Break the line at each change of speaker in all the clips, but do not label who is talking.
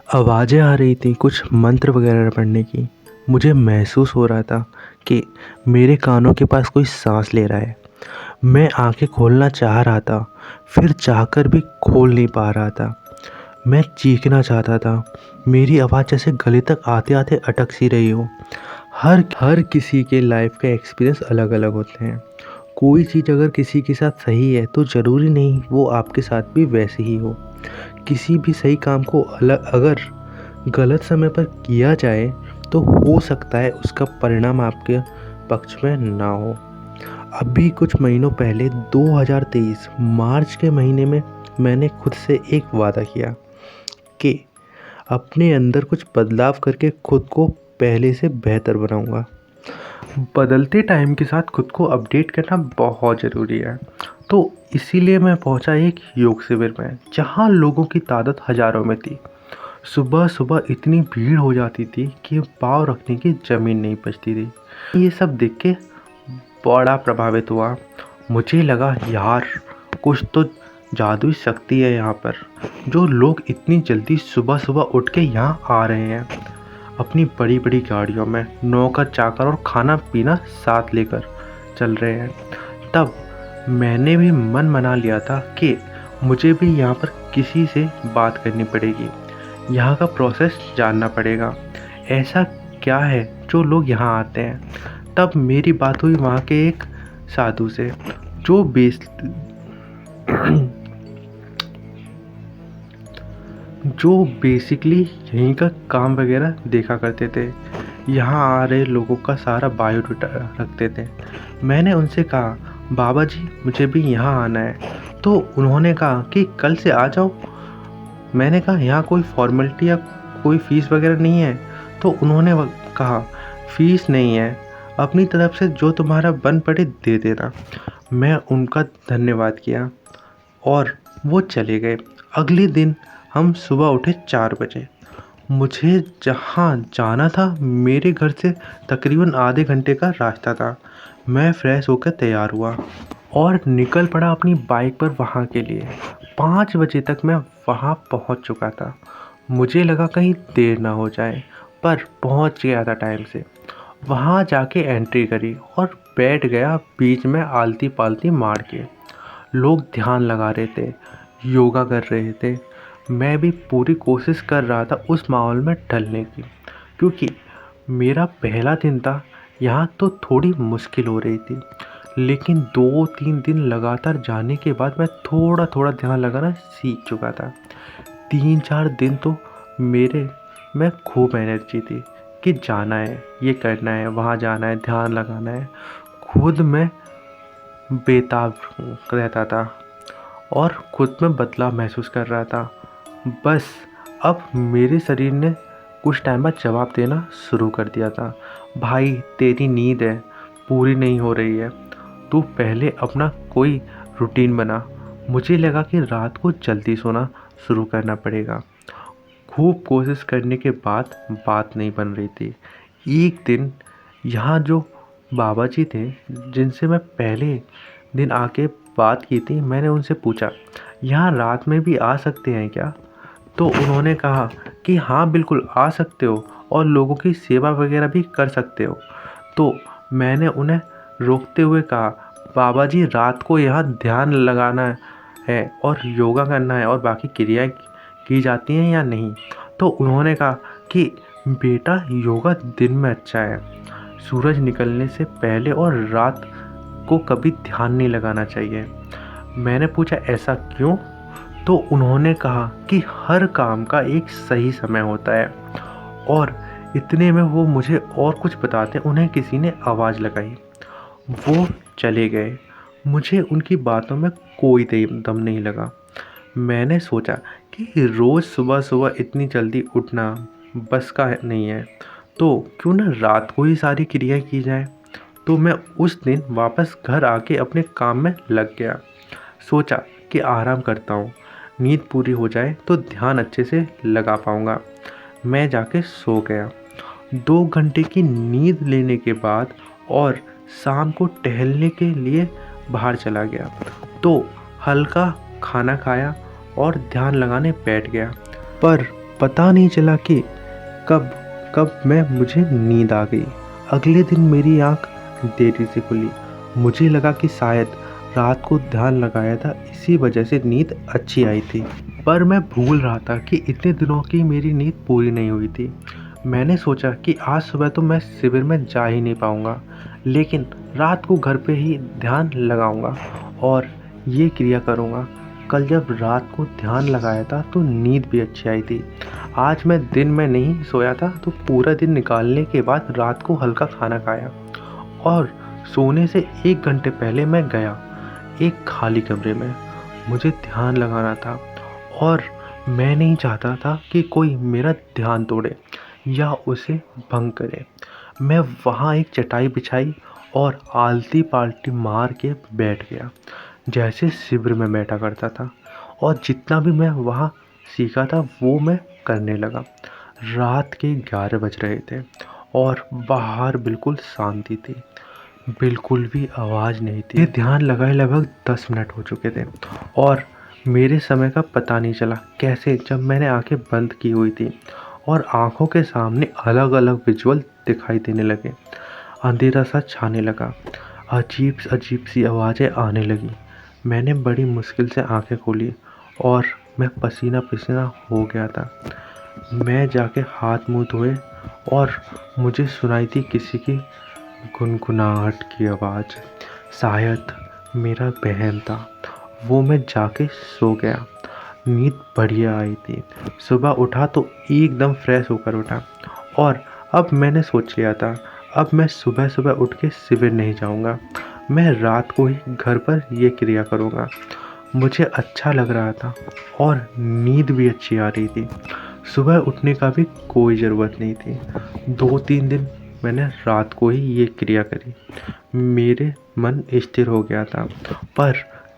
आवाज़ें आ रही थी कुछ मंत्र वगैरह पढ़ने की। मुझे महसूस हो रहा था कि मेरे कानों के पास कोई सांस ले रहा है। मैं आंखें खोलना चाह रहा था, फिर चाहकर भी खोल नहीं पा रहा था। मैं चीखना चाहता था, मेरी आवाज़ जैसे गले तक आते आते अटक सी रही हो। हर हर किसी के लाइफ के एक्सपीरियंस अलग अलग होते हैं। कोई चीज़ अगर किसी के साथ सही है तो ज़रूरी नहीं वो आपके साथ भी वैसे ही हो। किसी भी सही काम को अगर गलत समय पर किया जाए तो हो सकता है उसका परिणाम आपके पक्ष में ना हो। अभी कुछ महीनों पहले 2023 मार्च के महीने में मैंने खुद से एक वादा किया कि अपने अंदर कुछ बदलाव करके खुद को पहले से बेहतर बनाऊंगा। बदलते टाइम के साथ खुद को अपडेट करना बहुत ज़रूरी है। तो इसीलिए मैं पहुंचा एक योग शिविर में जहां लोगों की तादाद हज़ारों में थी। सुबह सुबह इतनी भीड़ हो जाती थी कि पाँव रखने की ज़मीन नहीं बचती थी। ये सब देख के बड़ा प्रभावित हुआ। मुझे लगा यार कुछ तो जादुई शक्ति है यहाँ पर, जो लोग इतनी जल्दी सुबह सुबह उठ के यहाँ आ रहे हैं अपनी बड़ी बड़ी गाड़ियों में, नौकर चाकर और खाना पीना साथ लेकर चल रहे हैं। तब मैंने भी मन बना लिया था कि मुझे भी यहाँ पर किसी से बात करनी पड़ेगी, यहाँ का प्रोसेस जानना पड़ेगा, ऐसा क्या है जो लोग यहाँ आते हैं। तब मेरी बात हुई वहाँ के एक साधु से जो बेसिकली यहीं का काम वगैरह देखा करते थे, यहाँ आ रहे लोगों का सारा बायोडाटा रखते थे। मैंने उनसे कहा बाबा जी मुझे भी यहाँ आना है। तो उन्होंने कहा कि कल से आ जाओ। मैंने कहा यहाँ कोई फॉर्मेलिटी या कोई फ़ीस वगैरह नहीं है। तो उन्होंने कहा फ़ीस नहीं है, अपनी तरफ से जो तुम्हारा बन पड़े दे देना। मैं उनका धन्यवाद किया और वो चले गए। अगले दिन हम सुबह उठे 4 बजे। मुझे जहाँ जाना था मेरे घर से तकरीबन आधे घंटे का रास्ता था। मैं फ्रेश होकर तैयार हुआ और निकल पड़ा अपनी बाइक पर वहाँ के लिए। 5 बजे तक मैं वहाँ पहुँच चुका था। मुझे लगा कहीं देर ना हो जाए, पर पहुँच गया था टाइम से। वहाँ जाके एंट्री करी और बैठ गया बीच में आलती पालती मार के। लोग ध्यान लगा रहे थे, योगा कर रहे थे। मैं भी पूरी कोशिश कर रहा था उस माहौल में ढलने की, क्योंकि मेरा पहला दिन था यहाँ तो थोड़ी मुश्किल हो रही थी। लेकिन 2-3 दिन लगातार जाने के बाद मैं थोड़ा थोड़ा ध्यान लगाना सीख चुका था। 3-4 दिन तो मेरे में खूब एनर्जी थी कि जाना है, ये करना है, वहाँ जाना है, ध्यान लगाना है। खुद में बेताब रहता था और खुद में बदलाव महसूस कर रहा था। बस अब मेरे शरीर ने कुछ टाइम बाद जवाब देना शुरू कर दिया था, भाई तेरी नींद है पूरी नहीं हो रही है, तू पहले अपना कोई रूटीन बना। मुझे लगा कि रात को जल्दी सोना शुरू करना पड़ेगा। खूब कोशिश करने के बाद बात नहीं बन रही थी। एक दिन यहाँ जो बाबा जी थे जिनसे मैं पहले दिन आके बात की थी, मैंने उनसे पूछा यहाँ रात में भी आ सकते हैं क्या? तो उन्होंने कहा कि हाँ बिल्कुल आ सकते हो और लोगों की सेवा वगैरह भी कर सकते हो। तो मैंने उन्हें रोकते हुए कहा बाबा जी रात को यहाँ ध्यान लगाना है और योगा करना है और बाकी क्रियाएं की जाती हैं या नहीं? तो उन्होंने कहा कि बेटा योगा दिन में अच्छा है, सूरज निकलने से पहले और रात को कभी ध्यान नहीं लगाना चाहिए। मैंने पूछा ऐसा क्यों? तो उन्होंने कहा कि हर काम का एक सही समय होता है। और इतने में वो मुझे और कुछ बताते उन्हें किसी ने आवाज़ लगाई। वो चले गए। मुझे उनकी बातों में कोई दम नहीं लगा। मैंने सोचा कि रोज़ सुबह सुबह इतनी जल्दी उठना बस का नहीं है, तो क्यों ना रात को ही सारी क्रियाएं की जाए। तो मैं उस दिन वापस घर आके अपने काम में लग गया। सोचा कि आराम करता हूँ, नींद पूरी हो जाए तो ध्यान अच्छे से लगा पाऊँगा। मैं जाके सो गया। 2 घंटे की नींद लेने के बाद और शाम को टहलने के लिए बाहर चला गया। तो हल्का खाना खाया और ध्यान लगाने बैठ गया। पर पता नहीं चला कि कब कब मुझे नींद आ गई। अगले दिन मेरी आँख देरी से खुली। मुझे लगा कि शायद रात को ध्यान लगाया था, इसी वजह से नींद अच्छी आई थी। पर मैं भूल रहा था कि इतने दिनों की मेरी नींद पूरी नहीं हुई थी। मैंने सोचा कि आज सुबह तो मैं शिविर में जा ही नहीं पाऊंगा, लेकिन रात को घर पे ही ध्यान लगाऊंगा और ये क्रिया करूंगा। कल जब रात को ध्यान लगाया था तो नींद भी अच्छी आई थी। आज मैं दिन में नहीं सोया था, तो पूरा दिन निकालने के बाद रात को हल्का खाना खाया और सोने से 1 घंटे पहले मैं गया एक खाली कमरे में। मुझे ध्यान लगाना था और मैं नहीं चाहता था कि कोई मेरा ध्यान तोड़े या उसे भंग करे। मैं वहाँ एक चटाई बिछाई और आलती पालती मार के बैठ गया, जैसे शिविर में बैठा करता था। और जितना भी मैं वहाँ सीखा था वो मैं करने लगा। रात के 11 बज रहे थे और बाहर बिल्कुल शांति थी, बिल्कुल भी आवाज़ नहीं थी। ये ध्यान लगाए लगभग 10 मिनट हो चुके थे और मेरे समय का पता नहीं चला कैसे, जब मैंने आंखें बंद की हुई थी और आंखों के सामने अलग अलग विजुअल दिखाई देने लगे। अंधेरा सा छाने लगा, अजीब सी आवाज़ें आने लगी। मैंने बड़ी मुश्किल से आंखें खोली और मैं पसीना पसीना हो गया था। मैं जाके हाथ मुंह धोए और मुझे सुनाई थी किसी की गुनगुनाहट की आवाज़। शायद मेरा बहन था। वो मैं जाके सो गया। नींद बढ़िया आई थी। सुबह उठा तो एकदम फ्रेश होकर उठा और अब मैंने सोच लिया था, अब मैं सुबह सुबह उठ के शिविर नहीं जाऊंगा। मैं रात को ही घर पर ये क्रिया करूंगा। मुझे अच्छा लग रहा था और नींद भी अच्छी आ रही थी। सुबह उठने का भी कोई ज़रूरत नहीं थी। 2-3 दिन मैंने रात को ही ये क्रिया करी। मेरे मन स्थिर हो गया था, पर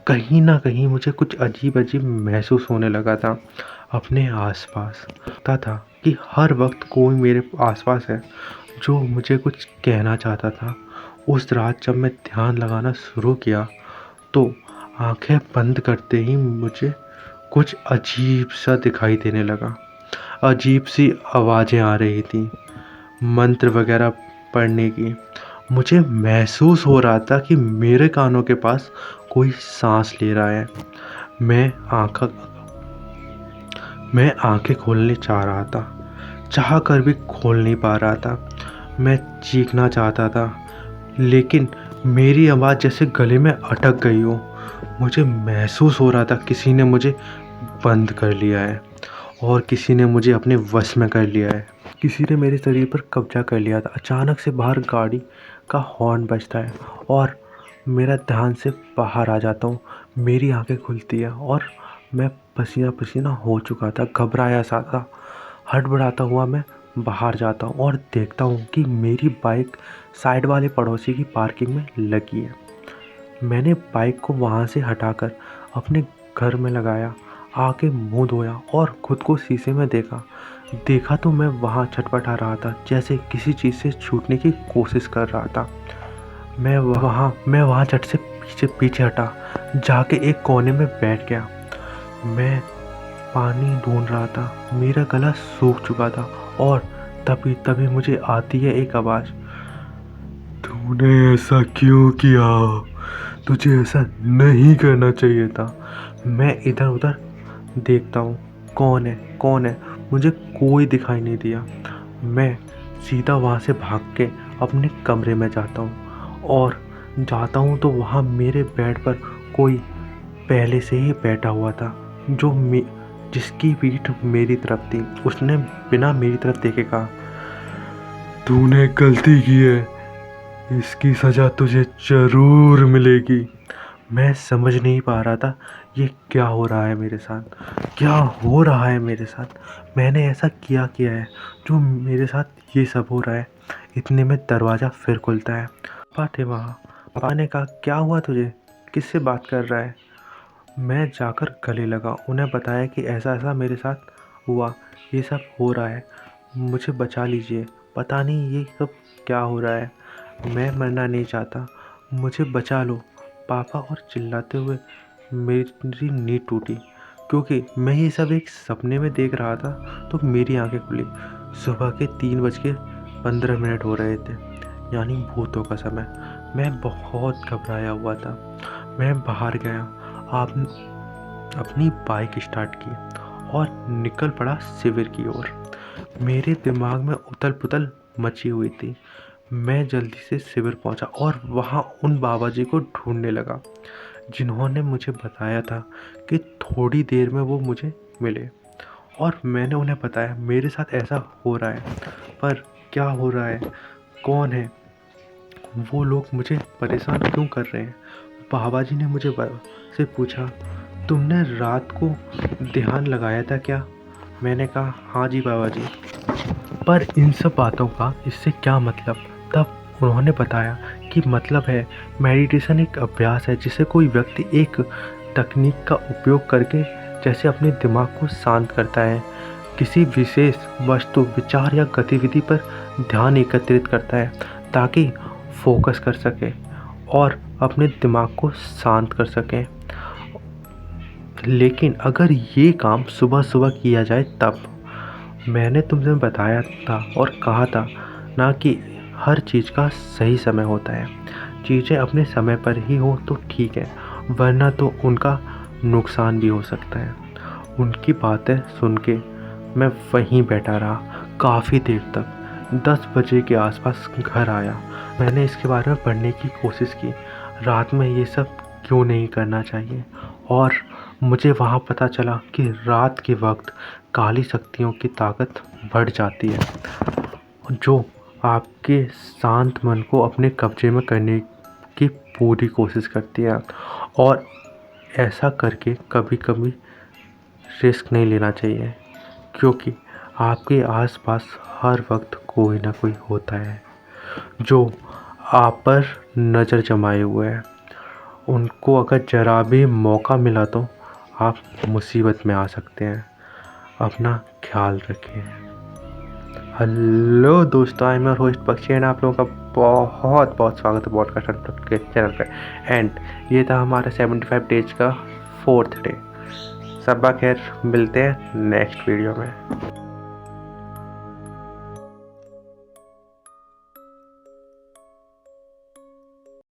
कहीं ना कहीं मुझे कुछ अजीब अजीब महसूस होने लगा था अपने आसपास। लगता था कि हर वक्त कोई मेरे आसपास है जो मुझे कुछ कहना चाहता था। उस रात जब मैं ध्यान लगाना शुरू किया तो आंखें बंद करते ही मुझे कुछ अजीब सा दिखाई देने लगा। अजीब सी आवाज़ें आ रही थी, मंत्र वगैरह पढ़ने की। मुझे महसूस हो रहा था कि मेरे कानों के पास कोई सांस ले रहा है। मैं आँख मैं आंखें खोलने चाह रहा था, चाह कर भी खोल नहीं पा रहा था। मैं चीखना चाहता था, लेकिन मेरी आवाज़ जैसे गले में अटक गई हो। मुझे महसूस हो रहा था किसी ने मुझे बंद कर लिया है और किसी ने मुझे अपने वश में कर लिया है। किसी ने मेरे शरीर पर कब्जा कर लिया था। अचानक से बाहर गाड़ी का हॉर्न बजता है और मेरा ध्यान से बाहर आ जाता हूँ। मेरी आंखें खुलती है और मैं पसीना पसीना हो चुका था, घबराया सा था। हड़बड़ाता हुआ मैं बाहर जाता हूँ और देखता हूँ कि मेरी बाइक साइड वाले पड़ोसी की पार्किंग में लगी है। मैंने बाइक को वहाँ से हटाकर अपने घर में लगाया, आके मुंह धोया और खुद को शीशे में देखा तो मैं वहाँ छटपटा रहा था, जैसे किसी चीज़ से छूटने की कोशिश कर रहा था। मैं वहाँ झट से पीछे हटा, जाके एक कोने में बैठ गया। मैं पानी ढूंढ रहा था, मेरा गला सूख चुका था और तभी मुझे आती है एक आवाज़, तूने ऐसा क्यों किया? तुझे ऐसा नहीं करना चाहिए था। मैं इधर उधर देखता हूँ, कौन है? मुझे कोई दिखाई नहीं दिया। मैं सीधा वहाँ से भाग के अपने कमरे में जाता हूँ और जाता हूँ तो वहाँ मेरे बेड पर कोई पहले से ही बैठा हुआ था, जिसकी पीठ मेरी तरफ थी। उसने बिना मेरी तरफ देखे कहा, तूने गलती की है, इसकी सज़ा तुझे ज़रूर मिलेगी। मैं समझ नहीं पा रहा था ये क्या हो रहा है मेरे साथ, मैंने ऐसा क्या किया है जो मेरे साथ ये सब हो रहा है। इतने में दरवाज़ा फिर खुलता है। पापा थे वहाँ। पापा ने कहा, क्या हुआ तुझे, किससे बात कर रहा है? मैं जाकर गले लगा, उन्हें बताया कि ऐसा ऐसा मेरे साथ हुआ, ये सब हो रहा है, मुझे बचा लीजिए। पता नहीं ये सब क्या हो रहा है, मैं मरना नहीं चाहता, मुझे बचा लो पापा। और चिल्लाते हुए मेरी नींद टूटी, क्योंकि मैं ये सब एक सपने में देख रहा था। तो मेरी आंखें खुली। सुबह के 3:15 हो रहे थे, यानी भूतों का समय। मैं बहुत घबराया हुआ था। मैं बाहर गया, आप अपनी बाइक स्टार्ट की और निकल पड़ा शिविर की ओर। मेरे दिमाग में उथल पुथल मची हुई थी। मैं जल्दी से शिविर पहुंचा और वहां उन बाबा जी को ढूंढने लगा जिन्होंने मुझे बताया था कि थोड़ी देर में वो मुझे मिले। और मैंने उन्हें बताया मेरे साथ ऐसा हो रहा है, पर क्या हो रहा है, कौन है वो लोग, मुझे परेशान क्यों कर रहे हैं। बाबा जी ने मुझे से पूछा, तुमने रात को ध्यान लगाया था क्या? मैंने कहा, हाँ जी बाबा जी। पर इन सब बातों का इससे क्या मतलब? तब उन्होंने बताया कि मतलब है, मेडिटेशन एक अभ्यास है जिसे कोई व्यक्ति एक तकनीक का उपयोग करके जैसे अपने दिमाग को शांत करता है, किसी विशेष वस्तु, विचार या गतिविधि पर ध्यान एकत्रित करता है ताकि फोकस कर सके और अपने दिमाग को शांत कर सके। लेकिन अगर ये काम सुबह सुबह किया जाए तब। मैंने तुमसे बताया था और कहा था ना कि हर चीज़ का सही समय होता है। चीज़ें अपने समय पर ही हो तो ठीक है, वरना तो उनका नुकसान भी हो सकता है। उनकी बातें सुन के मैं वहीं बैठा रहा काफ़ी देर तक। 10 बजे के आसपास घर आया। मैंने इसके बारे में पढ़ने की कोशिश की, रात में ये सब क्यों नहीं करना चाहिए। और मुझे वहाँ पता चला कि रात के वक्त काली शक्तियों की ताकत बढ़ जाती है, जो आपके शांत मन को अपने कब्जे में करने की पूरी कोशिश करती है। और ऐसा करके कभी कभी रिस्क नहीं लेना चाहिए, क्योंकि आपके आसपास हर वक्त कोई ना कोई होता है जो आप पर नज़र जमाए हुए है। उनको अगर ज़रा भी मौका मिला तो आप मुसीबत में आ सकते हैं। अपना ख्याल रखिए। हेलो दोस्तों, आई एम योर होस्ट पक्षी एंड आप लोगों का बहुत बहुत स्वागत है पॉडकास्ट के चैनल पे। एंड ये था हमारा 75 डेज का 4th डे। सब खैर, मिलते हैं नेक्स्ट वीडियो में।